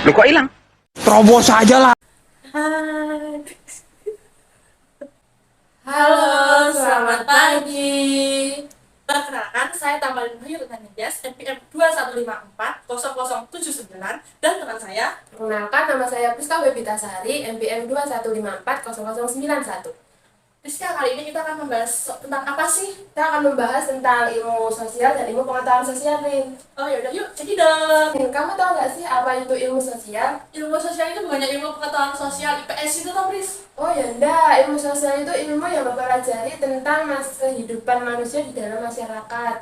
Lu kok hilang? Terobos aja lah. Hai. Halo, selamat pagi. Perkenalkan, saya Tamalin Hayu Nanias, NPM 21540079, dan teman saya. Perkenalkan, nama saya Priska Bebitasari, NPM 215400991. Rizka, kali ini kita akan membahas tentang apa sih? Kita akan membahas tentang ilmu sosial dan ilmu pengetahuan sosial, Rin. Oh yaudah, yuk, cekidot. Rin, kamu tahu nggak sih apa itu ilmu sosial? Ilmu sosial itu bukannya ilmu pengetahuan sosial IPS itu toh, Pris? Oh ya enggak, ilmu sosial itu ilmu yang mempelajari tentang kehidupan manusia di dalam masyarakat,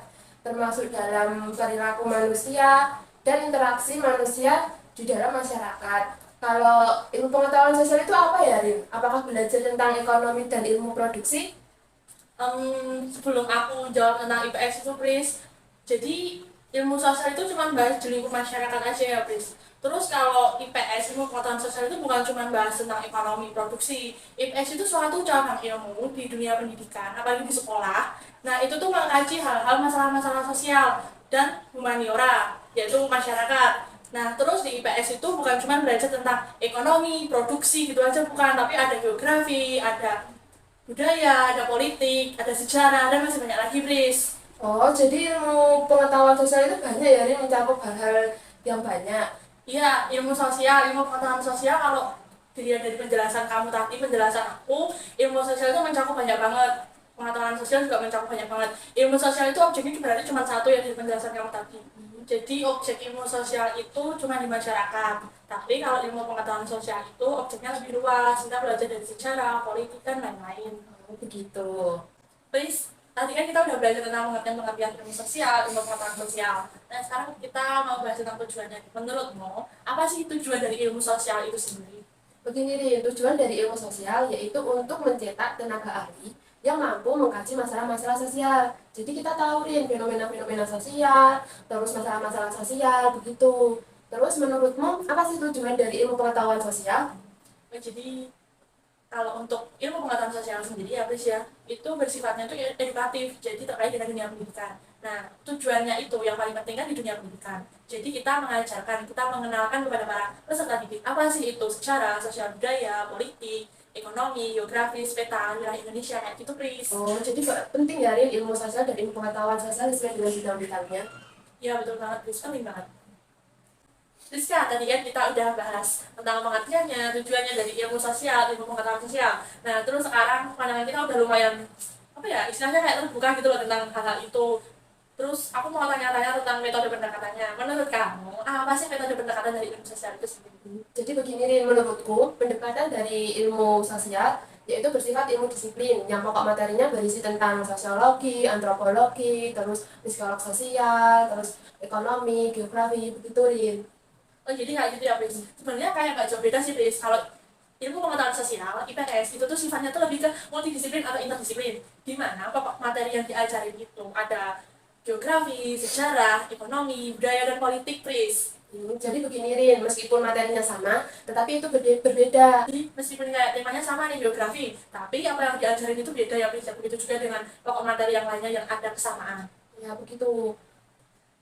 termasuk dalam perilaku manusia dan interaksi manusia di dalam masyarakat. Kalau ilmu pengetahuan sosial itu apa ya, Rin? Apakah belajar tentang ekonomi dan ilmu produksi? Sebelum aku jawab tentang IPS itu, Pris, jadi ilmu sosial itu cuma bahas di lingkup masyarakat aja ya, Pris. Terus kalau IPS, ilmu pengetahuan sosial itu bukan cuma bahas tentang ekonomi produksi. IPS itu suatu cabang ilmu di dunia pendidikan, apalagi di sekolah. Nah, itu tuh mengkaji hal-hal masalah-masalah sosial dan humaniora, yaitu masyarakat. Nah, terus di IPS itu bukan cuma belajar tentang ekonomi, produksi gitu aja, bukan. Tapi ada geografi, ada budaya, ada politik, ada sejarah, dan masih banyak lagi, Bris. Oh, jadi ilmu pengetahuan sosial itu banyak ya, Rin, mencakup hal-hal yang banyak. Iya, ilmu sosial, ilmu pengetahuan sosial, kalau dilihat dari penjelasan kamu tadi, penjelasan aku, ilmu sosial itu mencakup banyak banget. Pengetahuan sosial juga mencakup banyak banget. Ilmu sosial itu objeknya berarti cuma satu ya dari penjelasan kamu tadi. Jadi objek ilmu sosial itu cuma di masyarakat. Tapi kalau ilmu pengetahuan sosial itu objeknya lebih luas. Kita belajar dari sejarah, politik, dan lain-lain. Oh, begitu. Please, tadi kan kita udah belajar tentang pengertian ilmu sosial, ilmu pengetahuan sosial. Nah, sekarang kita mau bahas tentang tujuannya. Menurutmu, apa sih tujuan dari ilmu sosial itu sendiri? Begini nih, tujuan dari ilmu sosial yaitu untuk mencetak tenaga ahli yang mampu mengkaji masalah-masalah sosial. Jadi kita tahu nih fenomena-fenomena sosial, terus masalah-masalah sosial, begitu. Terus menurutmu, apa sih tujuan dari ilmu pengetahuan sosial? Jadi kalau untuk ilmu pengetahuan sosial sendiri ya, Pris ya, itu bersifatnya itu edukatif, jadi terkait dengan dunia pendidikan. Nah, tujuannya itu yang paling penting kan di dunia pendidikan. Jadi kita mengajarkan, kita mengenalkan kepada para peserta didik apa sih itu sejarah, sosial budaya, politik, ekonomi, geografis, peta, wilayah Indonesia, kayak gitu, Pris. Oh, jadi penting ya Rin, ilmu sosial dan ilmu pengetahuan sosial sesuai dengan bidang-bidangnya. Ya, betul banget, Pris. Penting banget. Terus ya, tadi kan kita udah bahas tentang pengertiannya, tujuannya dari ilmu sosial, ilmu pengetahuan sosial. Nah, terus sekarang pandangan kita udah lumayan, apa ya, istilahnya kayak terbuka gitu loh tentang hal-hal itu. Terus aku mau tanya-tanya tentang metode pendekatannya. Menurut kamu, apa sih metode pendekatan dari ilmu sosial itu sendiri? Jadi begini Rin, menurutku pendekatan dari ilmu sosial yaitu bersifat ilmu disiplin yang pokok materinya berisi tentang sosiologi, antropologi, terus psikolog sosial, terus ekonomi, geografi, begitu Rin. Oh, jadi kayak gitu ya, Pris. Sebenarnya kayak nggak jauh beda sih, Pris. Kalau ilmu pengetahuan sosial, IPS, itu tuh sifatnya tuh lebih ke multidisiplin atau interdisiplin. Di mana pokok materi yang diajarin itu ada geografi, sejarah, ekonomi, budaya, dan politik, Pris. Jadi begini Rin, meskipun materinya sama, tetapi itu berbeda. Jadi meskipun kayak temanya sama nih, geografi, tapi apa yang diajarin itu beda ya, Pris. Ya, begitu juga dengan pokok materi yang lainnya yang ada kesamaan. Ya begitu.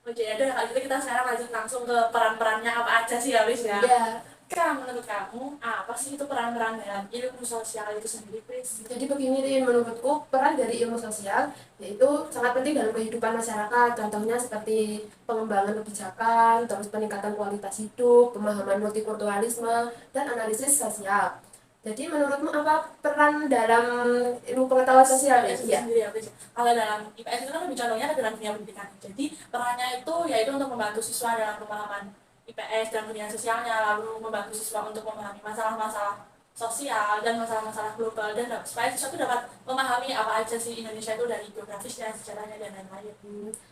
Oke, ada kalau gitu kita sekarang lanjut langsung ke peran-perannya apa aja sih ya, Pris ya. Ya, Menurut kamu, apa sih itu peran-peran dalam ilmu sosial itu sendiri, Pris? jadi begini Rin, menurutku peran dari ilmu sosial yaitu sangat penting dalam kehidupan masyarakat. Contohnya seperti pengembangan kebijakan, terus peningkatan kualitas hidup, pemahaman multikulturalisme, dan analisis sosial. Jadi menurutmu apa peran dalam ilmu pengetahuan sosial? IPS itu Ya, sendiri ya, Pris. Kalau dalam IPS itu kan lebih contohnya ke dalam dunia pendidikan. Jadi perannya itu yaitu untuk membantu siswa dalam pemahaman IPS dan dunia sosialnya, lalu membantu siswa untuk memahami masalah-masalah sosial dan masalah-masalah global, dan supaya siswa itu dapat memahami apa aja sih Indonesia itu dari geografisnya, sejarahnya, dan lain-lain.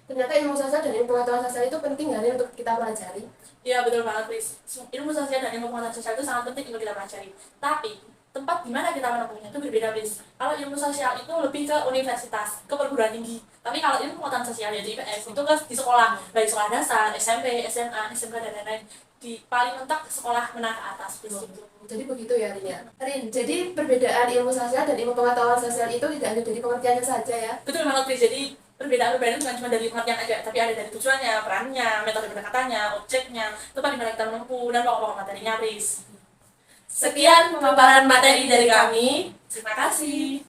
ternyata ilmu sosial dan ilmu pengetahuan sosial itu penting ya Rin, untuk kita pelajari. Iya, betul banget, Pris. Ilmu sosial dan ilmu pengetahuan sosial itu sangat penting untuk kita pelajari. Tapi tempat di mana kita menemunya itu berbeda, Pris. Kalau ilmu sosial itu lebih ke universitas, ke perguruan tinggi. Tapi kalau ilmu pengetahuan sosial yaitu IPS itu ke di sekolah, baik sekolah dasar, SMP, SMA, SMK, dan lain-lain. Di paling mentok sekolah menengah ke atas, Pris. Jadi begitu ya Rin ya. Rin, jadi perbedaan ilmu sosial dan ilmu pengetahuan sosial itu tidak hanya dari pengertiannya saja ya. Betul banget, Pris. Jadi perbedaan-perbedaan bukan cuma dari lingkungannya aja, tapi ada dari tujuannya, perannya, metode pendekatannya, objeknya, itu bagaimana kita menempuh, dan pokok-pokok materinya, Pris. Sekian pemaparan materi dari kami. Terima kasih.